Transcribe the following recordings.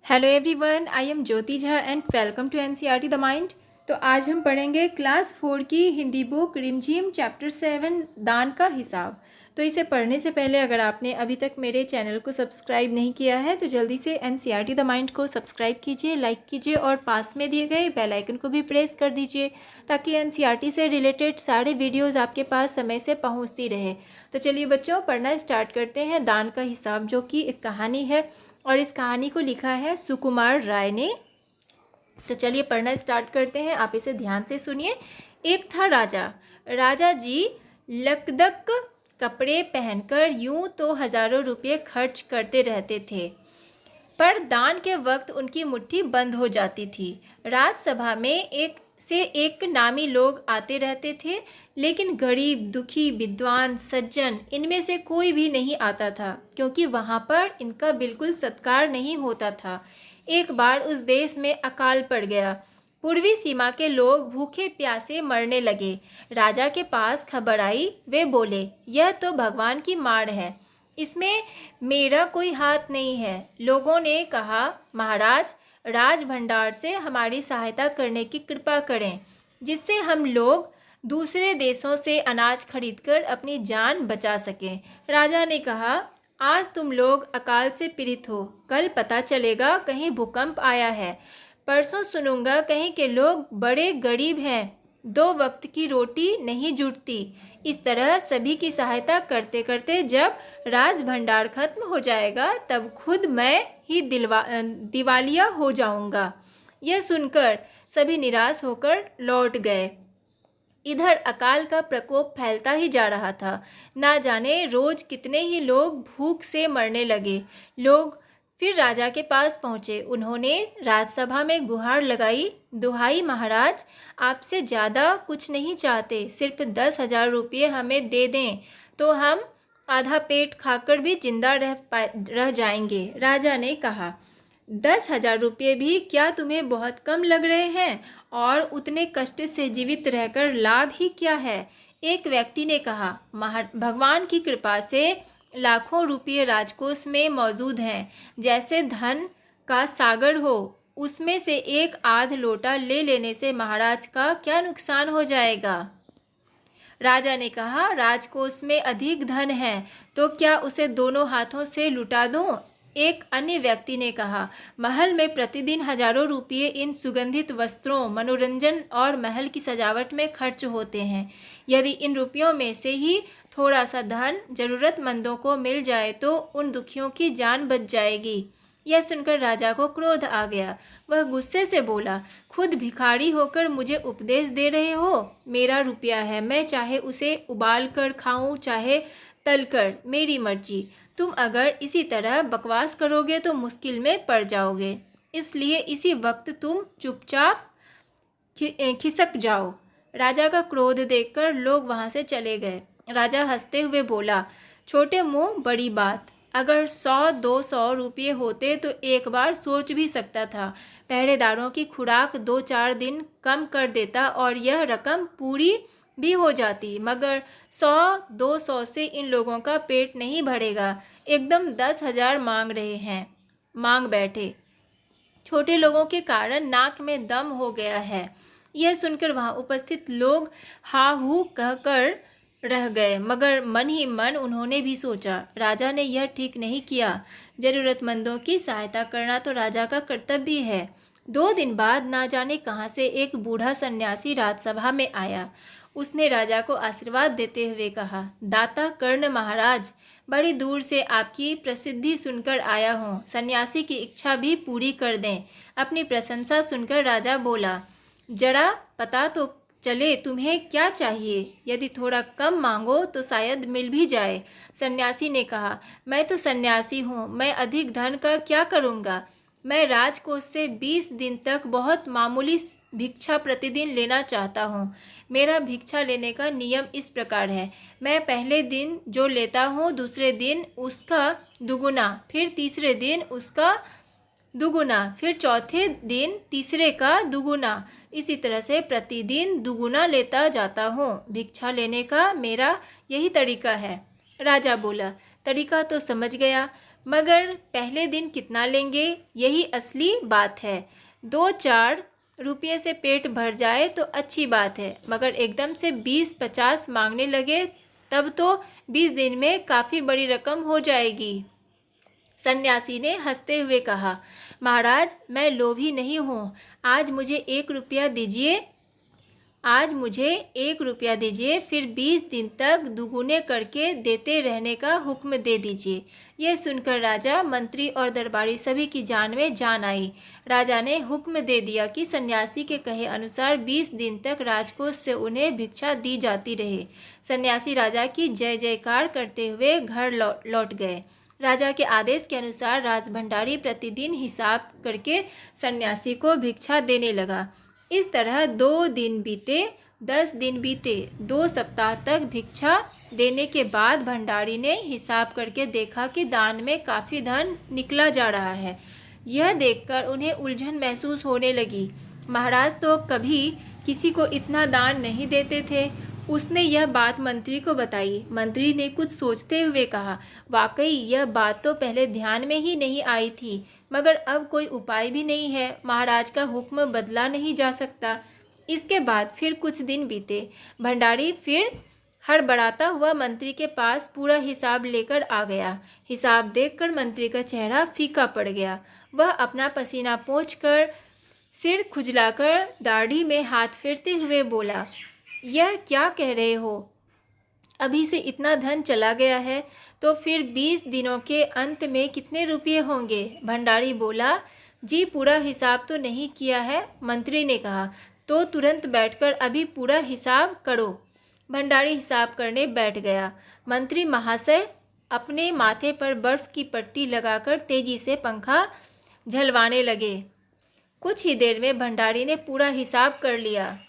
Hello everyone, I am Jyoti Jha and welcome to NCERT the mind. तो आज हम पढ़ेंगे क्लास 4 की हिंदी बुक रिमझिम चैप्टर 7 दान का हिसाब। तो इसे पढ़ने से पहले अगर आपने अभी तक मेरे चैनल को सब्सक्राइब नहीं किया है तो जल्दी से एनसीईआरटी द माइंड को सब्सक्राइब कीजिए, लाइक कीजिए और पास में दिए गए बेल आइकन को भी प्रेस कर दीजिए ताकि एनसीईआरटी से रिलेटेड सारे वीडियोज़ आपके पास समय से पहुँचती रहे। तो चलिए बच्चों, पढ़ना स्टार्ट करते हैं। दान का हिसाब जो कि एक कहानी है और इस कहानी को लिखा है सुकुमार राय ने। तो चलिए पढ़ना स्टार्ट करते हैं, आप इसे ध्यान से सुनिए। एक था राजा। राजा जी लकदक कपड़े पहनकर यूं तो हजारों रुपये खर्च करते रहते थे, पर दान के वक्त उनकी मुट्ठी बंद हो जाती थी। राजसभा में एक नामी लोग आते रहते थे, लेकिन गरीब, दुखी, विद्वान, सज्जन इनमें से कोई भी नहीं आता था, क्योंकि वहाँ पर इनका बिल्कुल सत्कार नहीं होता था। एक बार उस देश में अकाल पड़ गया। पूर्वी सीमा के लोग भूखे प्यासे मरने लगे। राजा के पास खबर आई। वे बोले, यह तो भगवान की मार है, इसमें मेरा कोई हाथ नहीं है। लोगों ने कहा, महाराज, राज भंडार से हमारी सहायता करने की कृपा करें, जिससे हम लोग दूसरे देशों से अनाज खरीदकर अपनी जान बचा सकें। राजा ने कहा, आज तुम लोग अकाल से पीड़ित हो, कल पता चलेगा कहीं भूकंप आया है, परसों सुनूंगा कहीं के लोग बड़े गरीब हैं, 2 वक्त की रोटी नहीं जुटती। इस तरह सभी की सहायता करते करते जब राज भंडार खत्म हो जाएगा तब खुद मैं ही दिवालिया हो जाऊंगा। यह सुनकर सभी निराश होकर लौट गए। इधर अकाल का प्रकोप फैलता ही जा रहा था। ना जाने रोज कितने ही लोग भूख से मरने लगे। लोग फिर राजा के पास पहुँचे। उन्होंने राजसभा में गुहार लगाई, दुहाई महाराज, आपसे ज़्यादा कुछ नहीं चाहते, सिर्फ 10,000 रुपये हमें दे दें तो हम आधा पेट खाकर भी जिंदा रह जाएंगे। राजा ने कहा, 10,000 रुपये भी क्या तुम्हें बहुत कम लग रहे हैं? और उतने कष्ट से जीवित रहकर लाभ ही क्या है? एक व्यक्ति ने कहा, भगवान की कृपा से लाखों रुपये राजकोष में मौजूद हैं। जैसे धन का सागर हो, उसमें से एक आध लोटा ले लेने से महाराज का क्या नुकसान हो जाएगा? राजा ने कहा, राजकोष में अधिक धन है तो क्या उसे दोनों हाथों से लुटा दूं? एक अन्य व्यक्ति ने कहा, महल में प्रतिदिन हजारों रुपये इन सुगंधित वस्त्रों, मनोरंजन और महल की सजावट में खर्च होते हैं। यदि इन रुपयों में से ही थोड़ा सा धन जरूरतमंदों को मिल जाए तो उन दुखियों की जान बच जाएगी। यह सुनकर राजा को क्रोध आ गया। वह गुस्से से बोला, खुद भिखारी होकर मुझे उपदेश दे रहे हो? मेरा रुपया है, मैं चाहे उसे उबाल कर खाऊं चाहे तल कर, मेरी मर्जी। तुम अगर इसी तरह बकवास करोगे तो मुश्किल में पड़ जाओगे, इसलिए इसी वक्त तुम चुपचाप खिसक जाओ। राजा का क्रोध देखकर लोग वहां से चले गए। राजा हंसते हुए बोला, छोटे मुंह बड़ी बात, अगर 100-200 रुपये होते तो एक बार सोच भी सकता था। पहरेदारों की खुराक 2-4 दिन कम कर देता और यह रकम पूरी भी हो जाती, मगर 100-200 से इन लोगों का पेट नहीं भरेगा। एकदम 10,000 मांग बैठे। छोटे लोगों के कारण नाक में दम हो गया है। यह सुनकर वहां उपस्थित लोग हा हू कहकर रह गए, मगर मन ही मन उन्होंने भी सोचा, राजा ने यह ठीक नहीं किया। जरूरतमंदों की सहायता करना तो राजा का कर्तव्य है। 2 दिन बाद ना जाने कहाँ से एक बूढ़ा सन्यासी राजसभा में आया। उसने राजा को आशीर्वाद देते हुए कहा, दाता कर्ण महाराज, बड़ी दूर से आपकी प्रसिद्धि सुनकर आया हूँ, सन्यासी की इच्छा भी पूरी कर दें। अपनी प्रशंसा सुनकर राजा बोला, जरा पता तो चले तुम्हें क्या चाहिए, यदि थोड़ा कम मांगो तो शायद मिल भी जाए। सन्यासी ने कहा, मैं तो सन्यासी हूँ, मैं अधिक धन का क्या करूँगा? मैं राजकोष से 20 दिन तक बहुत मामूली भिक्षा प्रतिदिन लेना चाहता हूँ। मेरा भिक्षा लेने का नियम इस प्रकार है, मैं पहले दिन जो लेता हूँ दूसरे दिन उसका दुगुना, फिर तीसरे दिन उसका दुगुना, फिर चौथे दिन तीसरे का दुगुना, इसी तरह से प्रतिदिन दुगुना लेता जाता हूँ। भिक्षा लेने का मेरा यही तरीका है। राजा बोला, तरीका तो समझ गया, मगर पहले दिन कितना लेंगे, यही असली बात है। 2-4 रुपये से पेट भर जाए तो अच्छी बात है, मगर एकदम से 20-50 मांगने लगे तब तो 20 दिन में काफ़ी बड़ी रकम हो जाएगी। सन्यासी ने हंसते हुए कहा, महाराज मैं लोभी नहीं हूँ, आज मुझे 1 रुपया दीजिए, फिर 20 दिन तक दुगुने करके देते रहने का हुक्म दे दीजिए। यह सुनकर राजा, मंत्री और दरबारी सभी की जान में जान आई। राजा ने हुक्म दे दिया कि सन्यासी के कहे अनुसार 20 दिन तक राजकोष से उन्हें भिक्षा दी जाती रहे। सन्यासी राजा की जय जयकार करते हुए घर लौट गए। राजा के आदेश के अनुसार राजभंडारी प्रतिदिन हिसाब करके सन्यासी को भिक्षा देने लगा। इस तरह 2 दिन बीते, 10 दिन बीते, 2 सप्ताह तक भिक्षा देने के बाद भंडारी ने हिसाब करके देखा कि दान में काफ़ी धन निकला जा रहा है। यह देखकर उन्हें उलझन महसूस होने लगी। महाराज तो कभी किसी को इतना दान नहीं देते थे। उसने यह बात मंत्री को बताई। मंत्री ने कुछ सोचते हुए कहा, वाकई यह बात तो पहले ध्यान में ही नहीं आई थी, मगर अब कोई उपाय भी नहीं है। महाराज का हुक्म बदला नहीं जा सकता। इसके बाद फिर कुछ दिन बीते। भंडारी फिर हड़बड़ाता हुआ मंत्री के पास पूरा हिसाब लेकर आ गया। हिसाब देखकर मंत्री का चेहरा फीका पड़ गया। वह अपना पसीना पोंछकर, सिर खुजलाकर, दाढ़ी में हाथ फेरते हुए बोला, यह क्या कह रहे हो? अभी से इतना धन चला गया है तो फिर 20 दिनों के अंत में कितने रुपये होंगे? भंडारी बोला, जी पूरा हिसाब तो नहीं किया है। मंत्री ने कहा, तो तुरंत बैठकर अभी पूरा हिसाब करो। भंडारी हिसाब करने बैठ गया। मंत्री महाशय अपने माथे पर बर्फ़ की पट्टी लगाकर तेजी से पंखा झलवाने लगे। कुछ ही देर में भंडारी ने पूरा हिसाब कर लिया।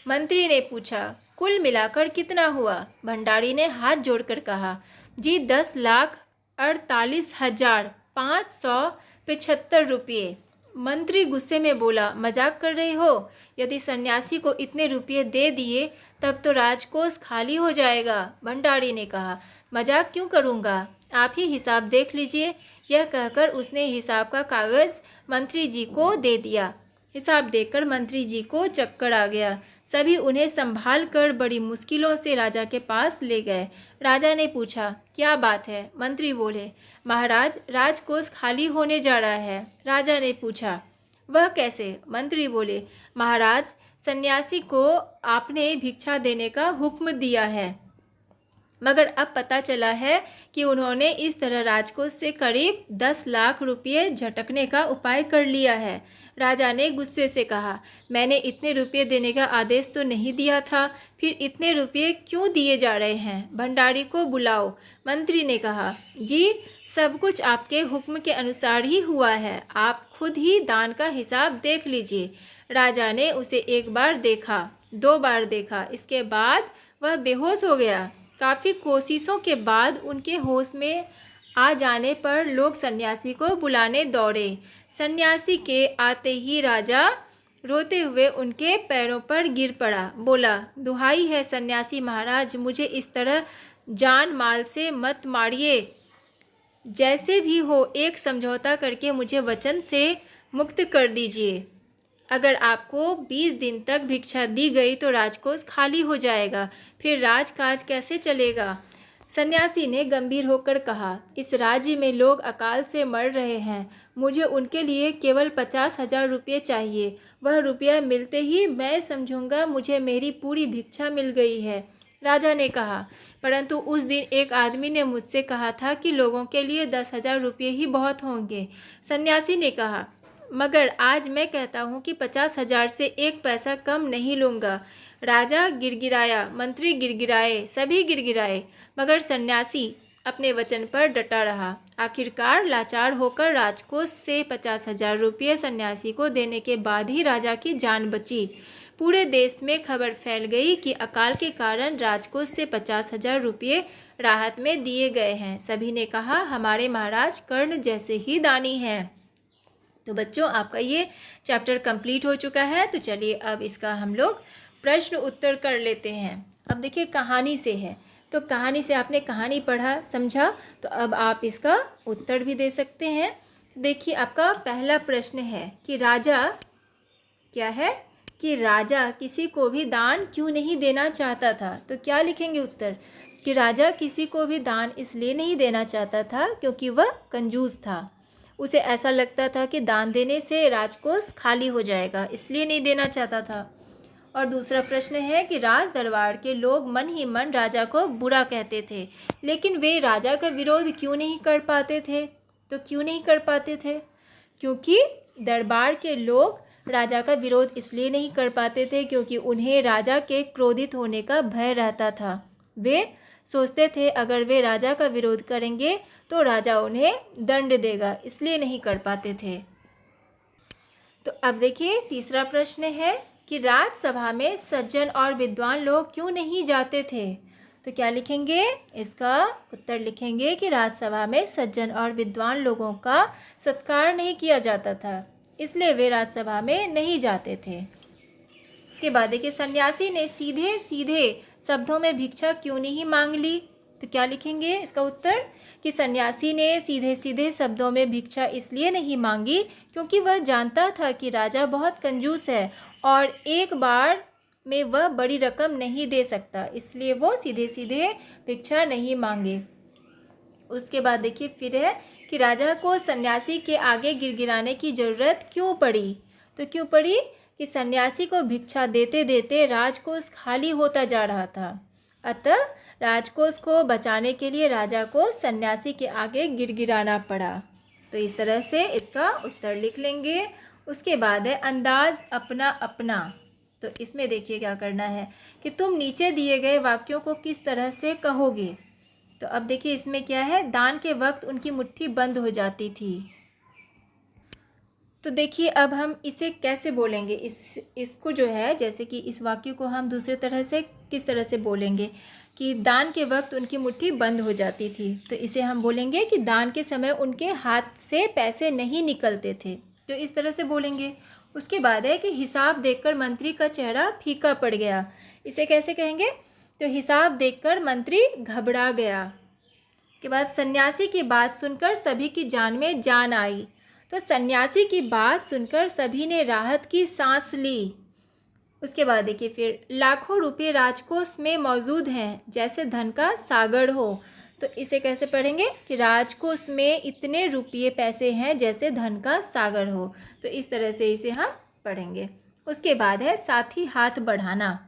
मंत्री ने पूछा, कुल मिलाकर कितना हुआ? भंडारी ने हाथ जोड़कर कहा, जी 10,48,575 रुपये। मंत्री गुस्से में बोला, मजाक कर रहे हो? यदि सन्यासी को इतने रुपये दे दिए तब तो राजकोष खाली हो जाएगा। भंडारी ने कहा, मजाक क्यों करूँगा, आप ही हिसाब देख लीजिए। यह कहकर उसने हिसाब का कागज़ मंत्री जी को दे दिया। हिसाब देखकर मंत्री जी को चक्कर आ गया। सभी उन्हें संभाल कर बड़ी मुश्किलों से राजा के पास ले गए। राजा ने पूछा, क्या बात है? मंत्री बोले, महाराज राजकोष खाली होने जा रहा है। राजा ने पूछा, वह कैसे? मंत्री बोले, महाराज सन्यासी को आपने भिक्षा देने का हुक्म दिया है, मगर अब पता चला है कि उन्होंने इस तरह राजकोष से करीब 10 लाख रुपये झटकने का उपाय कर लिया है। राजा ने गुस्से से कहा, मैंने इतने रुपये देने का आदेश तो नहीं दिया था, फिर इतने रुपये क्यों दिए जा रहे हैं? भंडारी को बुलाओ। मंत्री ने कहा, जी सब कुछ आपके हुक्म के अनुसार ही हुआ है, आप खुद ही दान का हिसाब देख लीजिए। राजा ने उसे 1 बार देखा, 2 बार देखा, इसके बाद वह बेहोश हो गया। काफ़ी कोशिशों के बाद उनके होश में आ जाने पर लोग सन्यासी को बुलाने दौड़े। सन्यासी के आते ही राजा रोते हुए उनके पैरों पर गिर पड़ा। बोला, दुहाई है सन्यासी महाराज, मुझे इस तरह जान माल से मत मारिए। जैसे भी हो एक समझौता करके मुझे वचन से मुक्त कर दीजिए। अगर आपको 20 दिन तक भिक्षा दी गई तो राजकोष खाली हो जाएगा, फिर राजकाज कैसे चलेगा? सन्यासी ने गंभीर होकर कहा, इस राज्य में लोग अकाल से मर रहे हैं, मुझे उनके लिए केवल 50,000 रुपये चाहिए। वह रुपया मिलते ही मैं समझूंगा मुझे मेरी पूरी भिक्षा मिल गई है। राजा ने कहा, परंतु उस दिन एक आदमी ने मुझसे कहा था कि लोगों के लिए 10,000 रुपये ही बहुत होंगे। सन्यासी ने कहा, मगर आज मैं कहता हूँ कि 50,000 से 1 पैसा कम नहीं लूँगा। राजा गिड़गिड़ाया, मंत्री गिड़गिड़ाए, सभी गिड़गिड़ाए, मगर सन्यासी अपने वचन पर डटा रहा। आखिरकार लाचार होकर राजकोष से 50,000 रुपये सन्यासी को देने के बाद ही राजा की जान बची। पूरे देश में खबर फैल गई कि अकाल के कारण राजकोष से 50,000 रुपये राहत में दिए गए हैं। सभी ने कहा, हमारे महाराज कर्ण जैसे ही दानी हैं। तो बच्चों, आपका ये चैप्टर कंप्लीट हो चुका है। तो चलिए अब इसका हम लोग प्रश्न उत्तर कर लेते हैं। अब देखिए कहानी से है। तो कहानी से आपने कहानी पढ़ा, समझा, तो अब आप इसका उत्तर भी दे सकते हैं। देखिए आपका पहला प्रश्न है कि राजा क्या है, कि राजा किसी को भी दान क्यों नहीं देना चाहता था। तो क्या लिखेंगे उत्तर, कि राजा किसी को भी दान इसलिए नहीं देना चाहता था क्योंकि वह कंजूस था। उसे ऐसा लगता था कि दान देने से राजकोष खाली हो जाएगा, इसलिए नहीं देना चाहता था। और दूसरा प्रश्न है कि राज दरबार के लोग मन ही मन राजा को बुरा कहते थे, लेकिन वे राजा का विरोध क्यों नहीं कर पाते थे। तो क्यों नहीं कर पाते थे, क्योंकि दरबार के लोग राजा का विरोध इसलिए नहीं कर पाते थे क्योंकि उन्हें राजा के क्रोधित होने का भय रहता था। वे सोचते थे अगर वे राजा का विरोध करेंगे तो राजा उन्हें दंड देगा, इसलिए नहीं कर पाते थे। तो अब देखिए तीसरा प्रश्न है कि राजसभा में सज्जन और विद्वान लोग क्यों नहीं जाते थे। तो क्या लिखेंगे, इसका उत्तर लिखेंगे कि राजसभा में सज्जन और विद्वान लोगों का सत्कार नहीं किया जाता था, इसलिए वे राजसभा में नहीं जाते थे। उसके बाद देखिए सन्यासी ने सीधे सीधे शब्दों में भिक्षा क्यों नहीं मांग ली। तो क्या लिखेंगे इसका उत्तर, कि सन्यासी ने सीधे सीधे शब्दों में भिक्षा इसलिए नहीं मांगी क्योंकि वह जानता था कि राजा बहुत कंजूस है और एक बार में वह बड़ी रकम नहीं दे सकता, इसलिए वो सीधे सीधे भिक्षा नहीं मांगे। उसके बाद देखिए फिर है कि राजा को सन्यासी के आगे गिड़गिड़ाने की ज़रूरत क्यों पड़ी। तो क्यों पड़ी, कि सन्यासी को भिक्षा देते देते राजकोष खाली होता जा रहा था, अतः राजकोष को बचाने के लिए राजा को सन्यासी के आगे गिड़गिड़ाना पड़ा। तो इस तरह से इसका उत्तर लिख लेंगे। उसके बाद है अंदाज अपना अपना। तो इसमें देखिए क्या करना है कि तुम नीचे दिए गए वाक्यों को किस तरह से कहोगे। तो अब देखिए इसमें क्या है, दान के वक्त उनकी मुट्ठी बंद हो जाती थी। तो देखिए अब हम इसे कैसे बोलेंगे, इसको जो है जैसे कि इस वाक्य को हम दूसरे तरह से किस तरह से बोलेंगे कि दान के वक्त उनकी मुट्ठी बंद हो जाती थी। तो इसे हम बोलेंगे कि दान के समय उनके हाथ से पैसे नहीं निकलते थे। तो इस तरह से बोलेंगे। उसके बाद है कि हिसाब देखकर मंत्री का चेहरा फीका पड़ गया। इसे कैसे कहेंगे, तो हिसाब देखकर मंत्री घबरा गया। उसके बाद सन्यासी की बात सुनकर सभी की जान में जान आई। तो सन्यासी की बात सुनकर सभी ने राहत की सांस ली। उसके बाद देखिए फिर लाखों रुपए राजकोष में मौजूद हैं जैसे धन का सागर हो। तो इसे कैसे पढ़ेंगे कि राजकोष में इतने रुपये पैसे हैं जैसे धन का सागर हो। तो इस तरह से इसे हम पढ़ेंगे। उसके बाद है साथी हाथ बढ़ाना।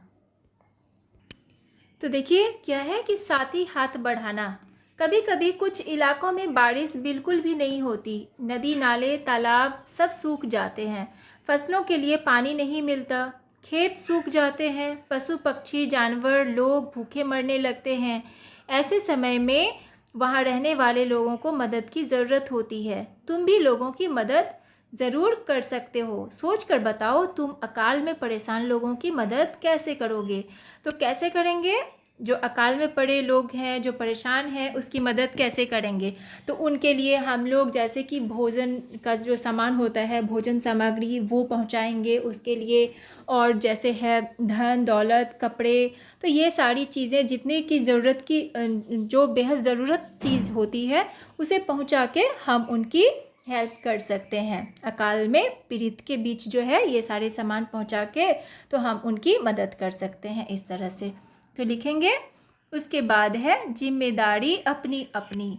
तो देखिए क्या है कि साथी हाथ बढ़ाना। कभी कभी कुछ इलाकों में बारिश बिल्कुल भी नहीं होती, नदी नाले तालाब सब सूख जाते हैं, फसलों के लिए पानी नहीं मिलता, खेत सूख जाते हैं, पशु पक्षी जानवर लोग भूखे मरने लगते हैं। ऐसे समय में वहाँ रहने वाले लोगों को मदद की ज़रूरत होती है। तुम भी लोगों की मदद ज़रूर कर सकते हो। सोच कर बताओ तुम अकाल में परेशान लोगों की मदद कैसे करोगे। तो कैसे करेंगे, जो अकाल में पड़े लोग हैं, जो परेशान हैं, उसकी मदद कैसे करेंगे। तो उनके लिए हम लोग जैसे कि भोजन का जो सामान होता है, भोजन सामग्री वो पहुंचाएंगे उसके लिए, और जैसे है धन दौलत कपड़े, तो ये सारी चीज़ें जितने की ज़रूरत की जो बेहद ज़रूरत चीज़ होती है उसे पहुंचा के हम उनकी हेल्प कर सकते हैं। अकाल में पीड़ित के बीच जो है ये सारे सामान पहुंचा के तो हम उनकी मदद कर सकते हैं इस तरह से। तो लिखेंगे। उसके बाद है जिम्मेदारी अपनी अपनी।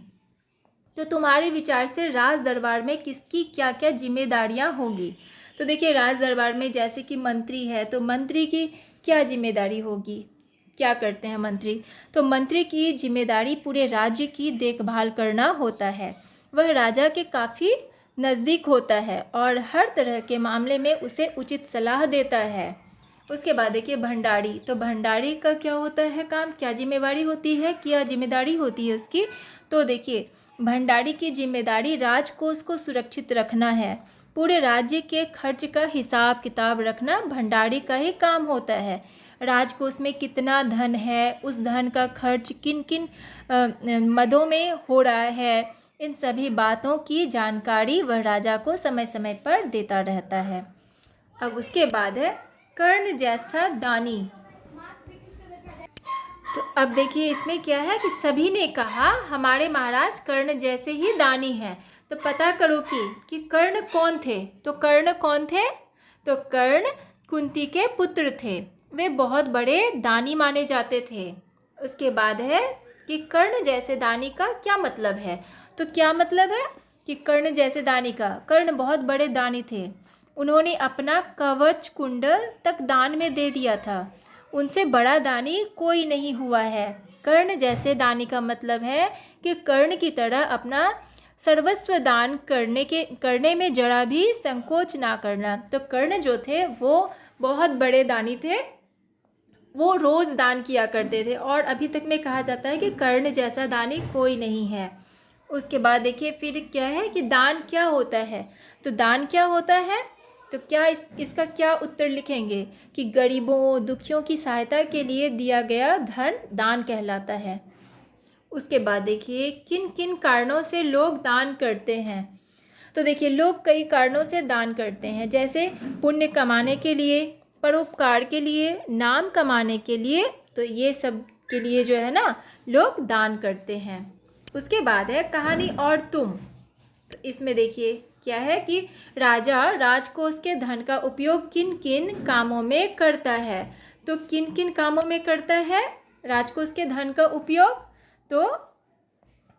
तो तुम्हारे विचार से राज दरबार में किसकी क्या क्या जिम्मेदारियां होंगी। तो देखिए राज दरबार में जैसे कि मंत्री है तो मंत्री की क्या जिम्मेदारी होगी, क्या करते हैं मंत्री। तो मंत्री की जिम्मेदारी पूरे राज्य की देखभाल करना होता है। वह राजा के काफ़ी नज़दीक होता है और हर तरह के मामले में उसे उचित सलाह देता है। उसके बाद देखिए भंडारी। तो भंडारी का क्या होता है काम, क्या जिम्मेवारी होती है, क्या जिम्मेदारी होती है उसकी। तो देखिए भंडारी की जिम्मेदारी राजकोष को सुरक्षित रखना है। पूरे राज्य के खर्च का हिसाब किताब रखना भंडारी का ही काम होता है। राजकोष में कितना धन है, उस धन का खर्च किन किन मदों में हो रहा है, इन सभी बातों की जानकारी वह राजा को समय समय पर देता रहता है। अब उसके बाद है कर्ण जैसा दानी। तो अब देखिए इसमें क्या है कि सभी ने कहा हमारे महाराज कर्ण जैसे ही दानी हैं। तो पता करो कि कर्ण कौन थे। तो कर्ण कौन थे? तो कर्ण कुंती के पुत्र थे। वे बहुत बड़े दानी माने जाते थे। उसके बाद है कि कर्ण जैसे दानी का क्या मतलब है। तो क्या मतलब है कि कर्ण जैसे दानी का, कर्ण बहुत बड़े दानी थे। उन्होंने अपना कवच कुंडल तक दान में दे दिया था। उनसे बड़ा दानी कोई नहीं हुआ है। कर्ण जैसे दानी का मतलब है कि कर्ण की तरह अपना सर्वस्व दान करने में जरा भी संकोच ना करना। तो कर्ण जो थे वो बहुत बड़े दानी थे। वो रोज़ दान किया करते थे और अभी तक में कहा जाता है कि कर्ण जैसा दानी कोई नहीं है। उसके बाद देखिए फिर क्या है कि दान क्या होता है। तो दान क्या होता है, तो क्या इसका क्या उत्तर लिखेंगे कि गरीबों दुखियों की सहायता के लिए दिया गया धन दान कहलाता है। उसके बाद देखिए किन किन कारणों से लोग दान करते हैं। तो देखिए लोग कई कारणों से दान करते हैं, जैसे पुण्य कमाने के लिए, परोपकार के लिए, नाम कमाने के लिए। तो ये सब के लिए जो है ना लोग दान करते हैं। उसके बाद है कहानी और तुम। तो इसमें देखिए क्या है कि राजा राजकोष के धन का उपयोग किन किन कामों में करता है। तो किन किन कामों में करता है राजकोष के धन का उपयोग। तो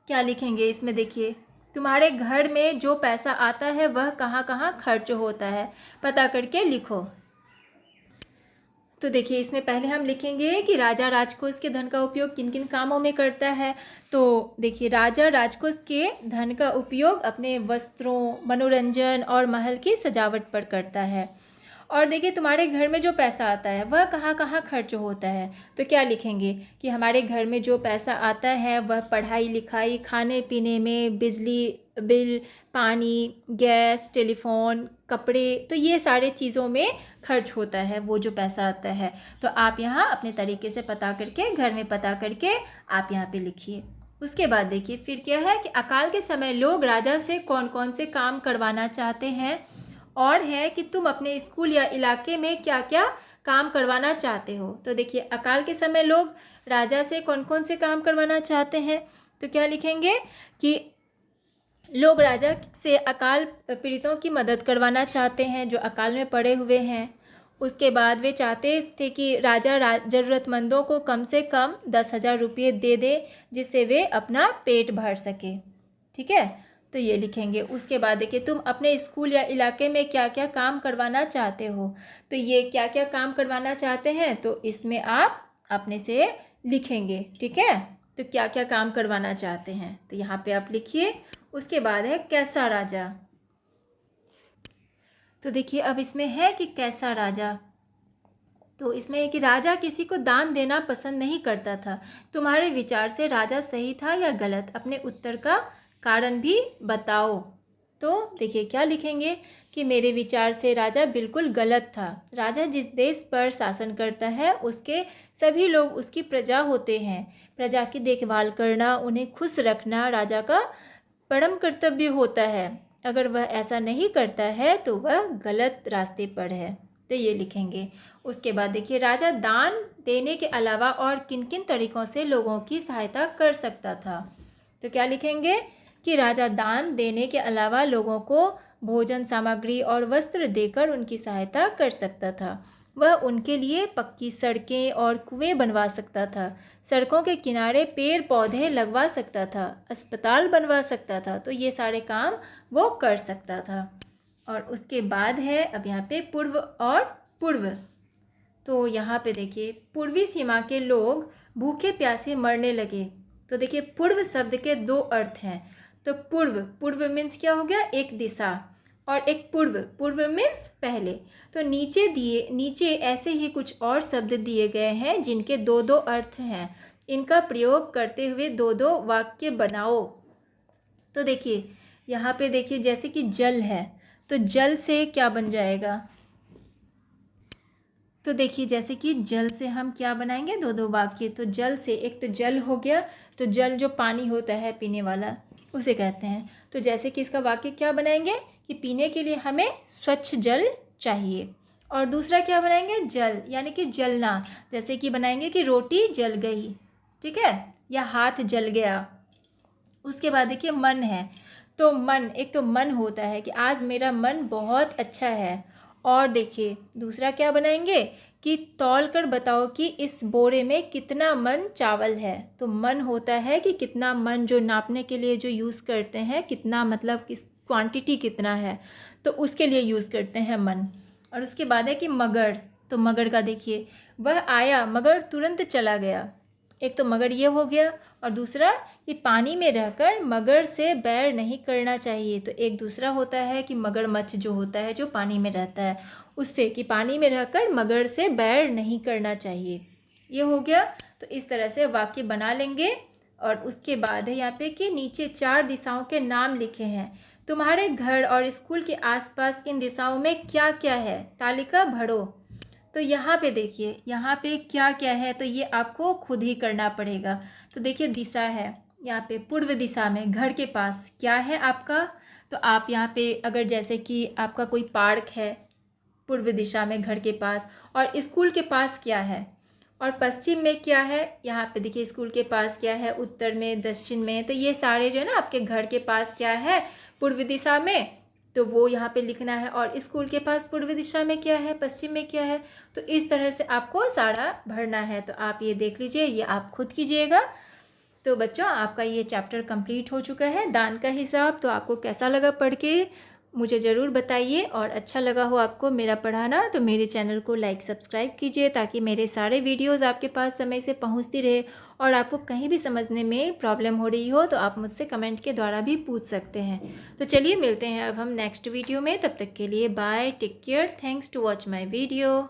क्या लिखेंगे इसमें देखिए, तुम्हारे घर में जो पैसा आता है वह कहाँ कहाँ खर्च होता है, पता करके लिखो। तो देखिए इसमें पहले हम लिखेंगे कि राजा राजकोष के धन का उपयोग किन किन कामों में करता है। तो देखिए राजा राजकोष के धन का उपयोग अपने वस्त्रों, मनोरंजन और महल की सजावट पर करता है। और देखिए तुम्हारे घर में जो पैसा आता है वह कहाँ कहाँ खर्च होता है। तो क्या लिखेंगे कि हमारे घर में जो पैसा आता है वह पढ़ाई लिखाई, खाने पीने में, बिजली बिल, पानी, गैस, टेलीफोन, कपड़े, तो ये सारे चीज़ों में खर्च होता है वो जो पैसा आता है। तो आप यहाँ अपने तरीके से पता करके, घर में पता करके आप यहाँ पे लिखिए। उसके बाद देखिए फिर क्या है कि अकाल के समय लोग राजा से कौन कौन से काम करवाना चाहते हैं, और है कि तुम अपने स्कूल या इलाके में क्या क्या काम करवाना चाहते हो। तो देखिए अकाल के समय लोग राजा से कौन कौन से काम करवाना चाहते हैं। तो क्या लिखेंगे कि लोग राजा से अकाल पीड़ितों की मदद करवाना चाहते हैं जो अकाल में पड़े हुए हैं। उसके बाद वे चाहते थे कि राजा ज़रूरतमंदों को कम से कम 10,000 रुपये दे दे जिससे वे अपना पेट भर सके। ठीक है, तो ये लिखेंगे। उसके बाद देखिए तुम अपने स्कूल या इलाके में क्या क्या काम करवाना चाहते हो। तो ये क्या क्या काम करवाना चाहते हैं तो इसमें आप अपने से लिखेंगे। ठीक है, तो क्या क्या काम करवाना चाहते हैं तो यहाँ पे आप लिखिए। उसके बाद है कैसा राजा। तो देखिए अब इसमें है कि कैसा राजा। तो इसमें है कि राजा किसी को दान देना पसंद नहीं करता था। तुम्हारे विचार से राजा सही था या गलत, अपने उत्तर का कारण भी बताओ। तो देखिए क्या लिखेंगे कि मेरे विचार से राजा बिल्कुल गलत था। राजा जिस देश पर शासन करता है उसके सभी लोग उसकी प्रजा होते हैं। प्रजा की देखभाल करना, उन्हें खुश रखना राजा का परम कर्तव्य होता है। अगर वह ऐसा नहीं करता है तो वह गलत रास्ते पर है। तो ये लिखेंगे। उसके बाद देखिए राजा दान देने के अलावा और किन किन तरीक़ों से लोगों की सहायता कर सकता था। तो क्या लिखेंगे कि राजा दान देने के अलावा लोगों को भोजन सामग्री और वस्त्र देकर उनकी सहायता कर सकता था। वह उनके लिए पक्की सड़कें और कुएं बनवा सकता था, सड़कों के किनारे पेड़ पौधे लगवा सकता था, अस्पताल बनवा सकता था। तो ये सारे काम वो कर सकता था। और उसके बाद है अब यहाँ पे पूर्व और पूर्व। तो यहाँ पे देखिए पूर्वी सीमा के लोग भूखे प्यासे मरने लगे। तो देखिए पूर्व शब्द के दो अर्थ हैं। तो पूर्व, पूर्व मीन्स क्या हो गया, एक दिशा, और एक पूर्व, पूर्व मीन्स पहले। तो नीचे ऐसे ही कुछ और शब्द दिए गए हैं जिनके दो दो अर्थ हैं। इनका प्रयोग करते हुए दो दो वाक्य बनाओ। तो देखिए यहाँ पे देखिए जैसे कि जल है, तो जल से क्या बन जाएगा। तो देखिए जैसे कि जल से हम क्या बनाएंगे, दो दो वाक्य। तो जल से, एक तो जल हो गया, तो जल जो पानी होता है पीने वाला उसे कहते हैं। तो जैसे कि इसका वाक्य क्या बनाएंगे कि पीने के लिए हमें स्वच्छ जल चाहिए। और दूसरा क्या बनाएंगे, जल यानी कि जलना। जैसे कि बनाएंगे कि रोटी जल गई, ठीक है, या हाथ जल गया। उसके बाद देखिए मन है, तो मन, एक तो मन होता है कि आज मेरा मन बहुत अच्छा है। और देखिए दूसरा क्या बनाएंगे कि तौल कर बताओ कि इस बोरे में कितना मन चावल है। तो मन होता है कि कितना मन, जो नापने के लिए जो यूज़ करते हैं, कितना मतलब किस क्वांटिटी कितना है, तो उसके लिए यूज़ करते हैं मन। और उसके बाद है कि मगर, तो मगर का देखिए, वह आया मगर तुरंत चला गया। एक तो मगर ये हो गया, और दूसरा कि पानी में रहकर मगर से बैर नहीं करना चाहिए। तो एक दूसरा होता है कि मगरमच्छ जो होता है, जो पानी में रहता है, उससे कि पानी में रहकर मगर से बैर नहीं करना चाहिए। ये हो गया। तो इस तरह से वाक्य बना लेंगे। और उसके बाद है यहाँ पे कि नीचे 4 दिशाओं के नाम लिखे हैं। तुम्हारे घर और स्कूल के आसपास इन दिशाओं में क्या क्या है, तालिका भरो। तो यहाँ पे देखिए, यहाँ पे क्या क्या है, तो ये आपको खुद ही करना पड़ेगा। तो देखिए दिशा है, यहाँ पे पूर्व दिशा में घर के पास क्या है आपका, तो आप यहाँ पे अगर जैसे कि आपका कोई पार्क है पूर्व दिशा में घर के पास, और स्कूल के पास क्या है, और पश्चिम में क्या है, यहाँ पे देखिए स्कूल के पास क्या है, उत्तर में, दक्षिण में। तो ये सारे जो है ना आपके घर के पास क्या है पूर्व दिशा में, तो वो यहाँ पे लिखना है। और स्कूल के पास पूर्व दिशा में क्या है, पश्चिम में क्या है। तो इस तरह से आपको सारा भरना है। तो आप ये देख लीजिए, ये आप खुद कीजिएगा। तो बच्चों आपका ये चैप्टर कंप्लीट हो चुका है, दान का हिसाब। तो आपको कैसा लगा पढ़ के मुझे ज़रूर बताइए, और अच्छा लगा हो आपको मेरा पढ़ाना तो मेरे चैनल को लाइक सब्सक्राइब कीजिए, ताकि मेरे सारे वीडियोस आपके पास समय से पहुंचती रहे। और आपको कहीं भी समझने में प्रॉब्लम हो रही हो तो आप मुझसे कमेंट के द्वारा भी पूछ सकते हैं। तो चलिए मिलते हैं अब हम नेक्स्ट वीडियो में, तब तक के लिए bye, take care, thanks to watch my video.